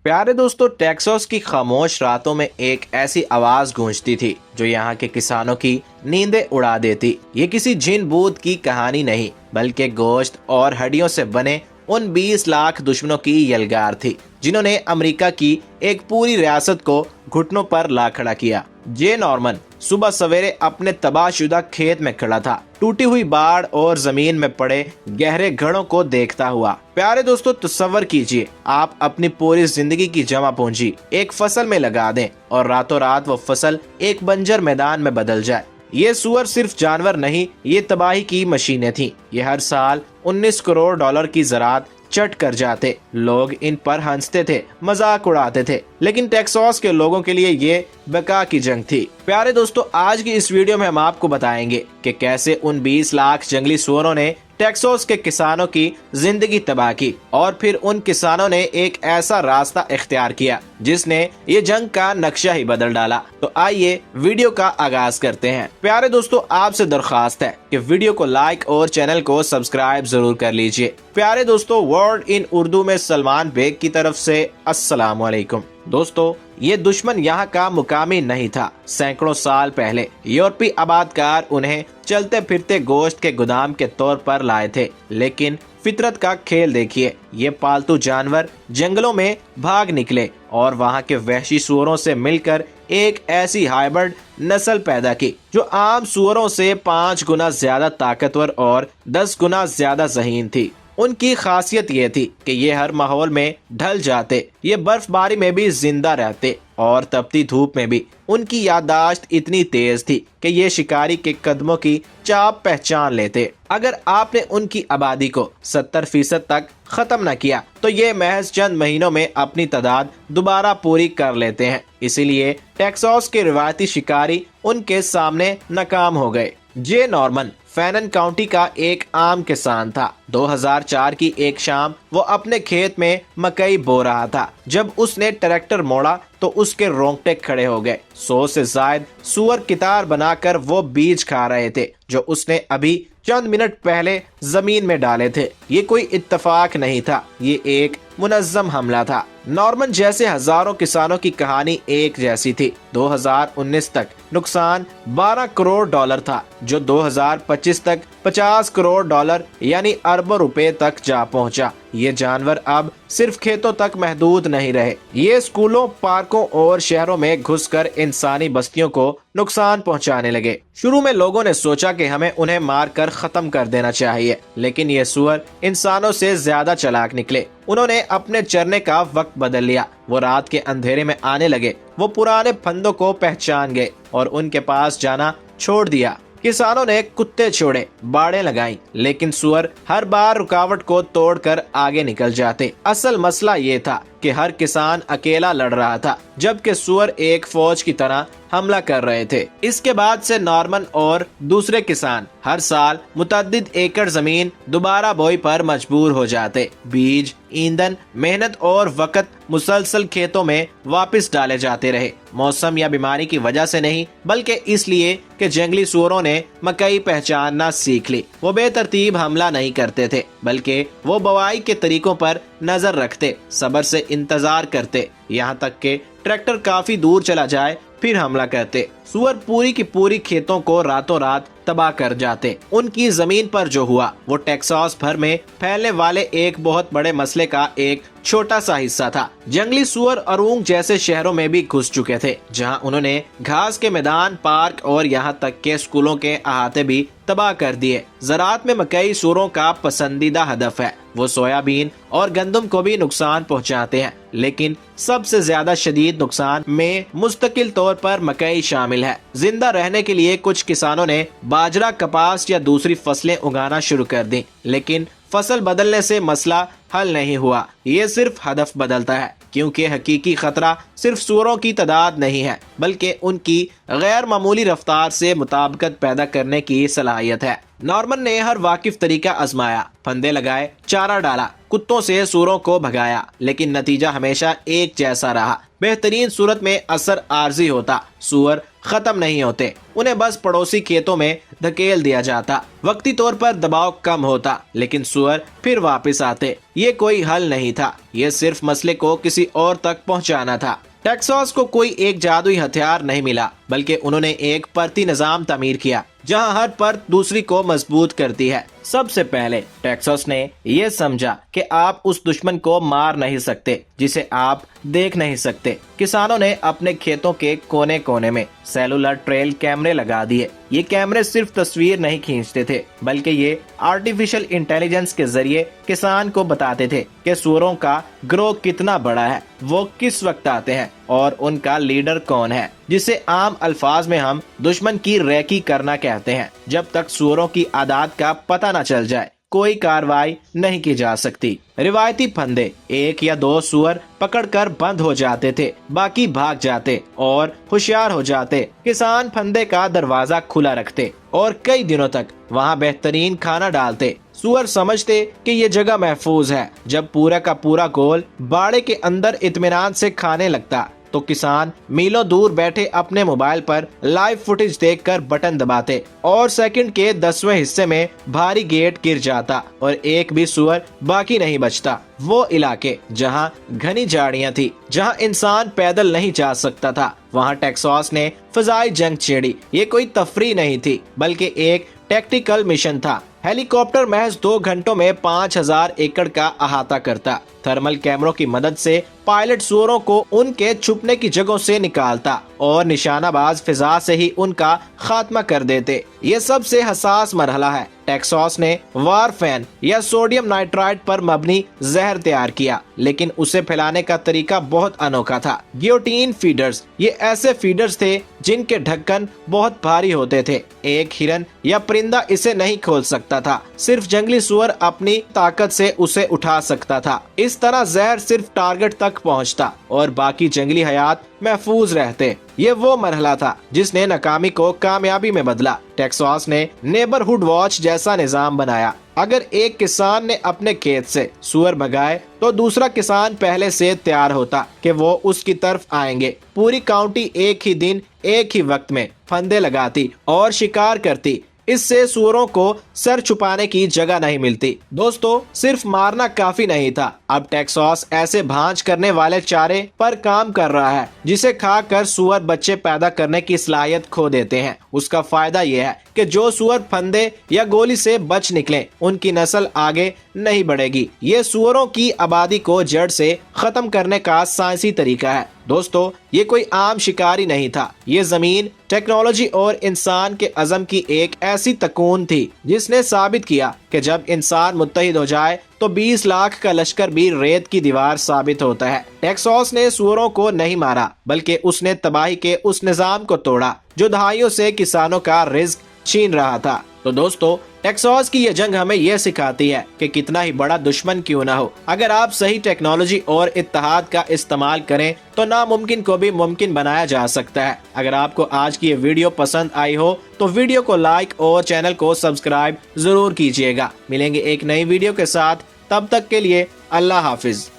प्यारे दोस्तों, टेक्सास की खामोश रातों में एक ऐसी आवाज गूंजती थी जो यहाँ के किसानों की नींदें उड़ा देती। ये किसी जिन भूत की कहानी नहीं, बल्कि गोश्त और हड्डियों से बने उन 20 लाख दुश्मनों की यलगार थी जिन्होंने अमेरिका की एक पूरी रियासत को घुटनों पर ला खड़ा किया। जे नॉर्मन सुबह सवेरे अपने तबाहशुदा खेत में खड़ा था, टूटी हुई बाढ़ और जमीन में पड़े गहरे घड़ों को देखता हुआ। प्यारे दोस्तों, तसव्वुर कीजिए आप अपनी पूरी जिंदगी की जमा पूंजी एक फसल में लगा दें और रातों रात वो फसल एक बंजर मैदान में बदल जाए। ये सुअर सिर्फ जानवर नहीं, ये तबाही की मशीनें थीं। ये हर साल 19 करोड़ डॉलर की ज़राअत चट कर जाते। लोग इन पर हंसते थे, मजाक उड़ाते थे, लेकिन टेक्सास के लोगों के लिए ये बका की जंग थी। प्यारे दोस्तों, आज की इस वीडियो में हम आपको बताएंगे कि कैसे उन 20 लाख जंगली सुअरों ने टेक्सास के किसानों की जिंदगी तबाह की और फिर उन किसानों ने एक ऐसा रास्ता इख्तियार किया जिसने ये जंग का नक्शा ही बदल डाला। तो आइए वीडियो का आगाज करते हैं। प्यारे दोस्तों, आपसे दरख्वास्त है कि वीडियो को लाइक और चैनल को सब्सक्राइब जरूर कर लीजिए। प्यारे दोस्तों, वर्ड इन उर्दू में सलमान बेग की तरफ से अस्सलाम वालेकुम। दोस्तों, ये दुश्मन यहाँ का मुकामी नहीं था। सैकड़ों साल पहले यूरोपीय आबादकार उन्हें चलते फिरते गोश्त के गोदाम के तौर पर लाए थे। लेकिन फितरत का खेल देखिए, ये पालतू जानवर जंगलों में भाग निकले और वहाँ के वहशी सुअरों से मिलकर एक ऐसी हाइब्रिड नस्ल पैदा की जो आम सुअरों से 5 गुना ज्यादा ताकतवर और 10 गुना ज्यादा ज़हीन थी। उनकी खासियत ये थी कि ये हर माहौल में ढल जाते, ये बर्फबारी में भी जिंदा रहते और तपती धूप में भी। उनकी याददाश्त इतनी तेज थी कि ये शिकारी के कदमों की चाप पहचान लेते। अगर आपने उनकी आबादी को 70% तक खत्म न किया तो ये महज चंद महीनों में अपनी तादाद दोबारा पूरी कर लेते हैं। इसीलिए टेक्सास के रिवायती शिकारी उनके सामने नाकाम हो गए। जे नॉर्मन फैनन काउंटी का एक आम किसान था। 2004 की एक शाम वो अपने खेत में मकई बो रहा था। जब उसने ट्रैक्टर मोड़ा तो उसके रोंगटे खड़े हो गए। 100 से ज्यादा सुअर कितार बनाकर वो बीज खा रहे थे जो उसने अभी चंद मिनट पहले जमीन में डाले थे। ये कोई इत्तेफाक नहीं था, ये एक मुनज़्ज़म हमला था। नॉर्मन जैसे हजारों किसानों की कहानी एक जैसी थी। 2019 तक नुकसान 12 करोड़ डॉलर था, जो 2025 तक 50 करोड़ डॉलर यानी अरबों रुपए तक जा पहुंचा। ये जानवर अब सिर्फ खेतों तक महदूद नहीं रहे, ये स्कूलों, पार्कों और शहरों में घुसकर इंसानी बस्तियों को नुकसान पहुंचाने लगे। शुरू में लोगों ने सोचा कि हमें उन्हें मारकर खत्म कर देना चाहिए, लेकिन ये सुअर इंसानों से ज्यादा चालाक निकले। उन्होंने अपने चरने का वक्त बदल लिया। वो रात के अंधेरे में आने लगे, वो पुराने फंदों को पहचान गए और उनके पास जाना छोड़ दिया। किसानों ने कुत्ते छोड़े, बाड़े लगाई, लेकिन सुअर हर बार रुकावट को तोड़कर आगे निकल जाते। असल मसला ये था कि हर किसान अकेला लड़ रहा था, जबकि सुअर एक फौज की तरह हमला कर रहे थे। इसके बाद से नॉर्मन और दूसरे किसान हर साल मुतअद्दिद एकड़ जमीन दोबारा बोई पर मजबूर हो जाते। बीज, ईंधन, मेहनत और वक्त मुसलसल खेतों में वापस डाले जाते रहे। मौसम या बीमारी की वजह से नहीं, बल्कि इसलिए कि जंगली सुअरों ने मकई पहचानना सीख ली। वो बेतरतीब हमला नहीं करते थे, बल्कि वो बुवाई के तरीकों पर नजर रखते, सब्र से इंतजार करते, यहाँ तक कि ट्रैक्टर काफी दूर चला जाए फिर हमला करते। सुअर पूरी की पूरी खेतों को रातों रात तबाह कर जाते। उनकी जमीन पर जो हुआ वो टेक्सास भर में फैलने वाले एक बहुत बड़े मसले का एक छोटा सा हिस्सा था। जंगली सुअर अरूंग जैसे शहरों में भी घुस चुके थे, जहां उन्होंने घास के मैदान, पार्क और यहाँ तक के स्कूलों के अहाते भी तबाह कर दिए। ज़राअत में मकई सुअरों का पसंदीदा हदफ है। वो सोयाबीन और गंदम को भी नुकसान पहुंचाते हैं, लेकिन सबसे ज्यादा शदीद नुकसान में मुस्तकिल तौर पर मकई शामिल है। जिंदा रहने के लिए कुछ किसानों ने बाजरा, कपास या दूसरी फसलें उगाना शुरू कर दी, लेकिन फसल बदलने से मसला हल नहीं हुआ। ये सिर्फ हदफ बदलता है, क्योंकि हकीकी खतरा सिर्फ सुअरों की तादाद नहीं है, बल्कि उनकी गैर मामूली रफ्तार से मुताबिकत पैदा करने की सलाहियत है। नॉर्मन ने हर वाकिफ तरीका आजमाया, फंदे लगाए, चारा डाला, कुत्तों से सूअरों को भगाया, लेकिन नतीजा हमेशा एक जैसा रहा। बेहतरीन सूरत में असर आर्जी होता, सूअर खत्म नहीं होते, उन्हें बस पड़ोसी खेतों में धकेल दिया जाता। वक्ती तौर पर दबाव कम होता, लेकिन सूअर फिर वापस आते। ये कोई हल नहीं था, ये सिर्फ मसले को किसी और तक पहुंचाना था। टेक्सास को कोई एक जादुई हथियार नहीं मिला, बल्कि उन्होंने एक परती निजाम तामीर किया जहां हर परत दूसरी को मजबूत करती है। सबसे पहले टेक्सास ने यह समझा कि आप उस दुश्मन को मार नहीं सकते जिसे आप देख नहीं सकते। किसानों ने अपने खेतों के कोने कोने में सेलुलर ट्रेल कैमरे लगा दिए। ये कैमरे सिर्फ तस्वीर नहीं खींचते थे, बल्कि ये आर्टिफिशियल इंटेलिजेंस के जरिए किसान को बताते थे कि सूअरों का ग्रोह कितना बड़ा है, वो किस वक्त आते हैं और उनका लीडर कौन है, जिसे आम अल्फाज में हम दुश्मन की रेकी करना कहते हैं। जब तक सूअरों की आदात का पता न चल जाए, कोई कार्रवाई नहीं की जा सकती। रिवायती फंदे 1 या 2 सूअर पकड़कर बंद हो जाते थे, बाकी भाग जाते और होशियार हो जाते। किसान फंदे का दरवाजा खुला रखते और कई दिनों तक वहां बेहतरीन खाना डालते। सूअर समझते कि ये जगह महफूज है। जब पूरा का पूरा गोल बाड़े के अंदर इत्मीनान से खाने लगता, तो किसान मीलों दूर बैठे अपने मोबाइल पर लाइव फुटेज देखकर बटन दबाते और सेकंड के 10वें हिस्से में भारी गेट गिर जाता और एक भी सूअर बाकी नहीं बचता। वो इलाके जहां घनी झाड़ियां थी, जहां इंसान पैदल नहीं जा सकता था, वहां टेक्सास ने फजाई जंग छेड़ी। ये कोई तफरी नहीं थी, बल्कि एक टैक्टिकल मिशन था। हेलीकॉप्टर महज 2 घंटों में 5000 एकड़ का अहाता करता। थर्मल कैमरों की मदद से पायलट सूअरों को उनके छुपने की जगहों से निकालता और निशानाबाज फिजा से ही उनका खात्मा कर देते। ये सबसे हसास मरहला है। टेक्सास ने वारफेन या सोडियम नाइट्राइट पर मबनी जहर तैयार किया, लेकिन उसे फैलाने का तरीका बहुत अनोखा था। गियोटीन फीडर्स, ये ऐसे फीडर्स थे जिनके ढक्कन बहुत भारी होते थे। एक हिरन या परिंदा इसे नहीं खोल सकता था, सिर्फ जंगली सूअर अपनी ताकत से उसे उठा सकता था। इस तरह जहर सिर्फ टारगेट तक पहुंचता और बाकी जंगली हयात महफूज रहते। ये वो मरहला था जिसने नाकामी को कामयाबी में बदला। टेक्सास ने नेबरहुड वॉच जैसा निजाम बनाया। अगर एक किसान ने अपने खेत से सूअर भगाए, तो दूसरा किसान पहले से तैयार होता कि वो उसकी तरफ आएंगे। पूरी काउंटी एक ही दिन एक ही वक्त में फंदे लगाती और शिकार करती। इससे सूअरों को सर छुपाने की जगह नहीं मिलती। दोस्तों, सिर्फ मारना काफी नहीं था। अब टेक्सास ऐसे भांज करने वाले चारे पर काम कर रहा है जिसे खाकर सूअर बच्चे पैदा करने की सलाहियत खो देते हैं। उसका फायदा यह है कि जो सूअर फंदे या गोली से बच निकले, उनकी नस्ल आगे नहीं बढ़ेगी। ये सूअरों की आबादी को जड़ से खत्म करने का साइंसी तरीका है। दोस्तों, ये कोई आम शिकारी नहीं था। ये जमीन, टेक्नोलॉजी और इंसान के अज़म की एक ऐसी तकून थी जिसने साबित किया कि जब इंसान मुत्तहिद हो जाए तो 20 लाख का लश्कर भी रेत की दीवार साबित होता है। टेक्सास ने सूअरों को नहीं मारा, बल्कि उसने तबाही के उस निजाम को तोड़ा जो दहाइयों से किसानों का रिज्क छीन रहा था। तो दोस्तों, टेक्सास की यह जंग हमें यह सिखाती है कि कितना ही बड़ा दुश्मन क्यों ना हो, अगर आप सही टेक्नोलॉजी और इत्तेहाद का इस्तेमाल करें तो नामुमकिन को भी मुमकिन बनाया जा सकता है। अगर आपको आज की ये वीडियो पसंद आई हो तो वीडियो को लाइक और चैनल को सब्सक्राइब जरूर कीजिएगा। मिलेंगे एक नई वीडियो के साथ, तब तक के लिए अल्लाह हाफिज।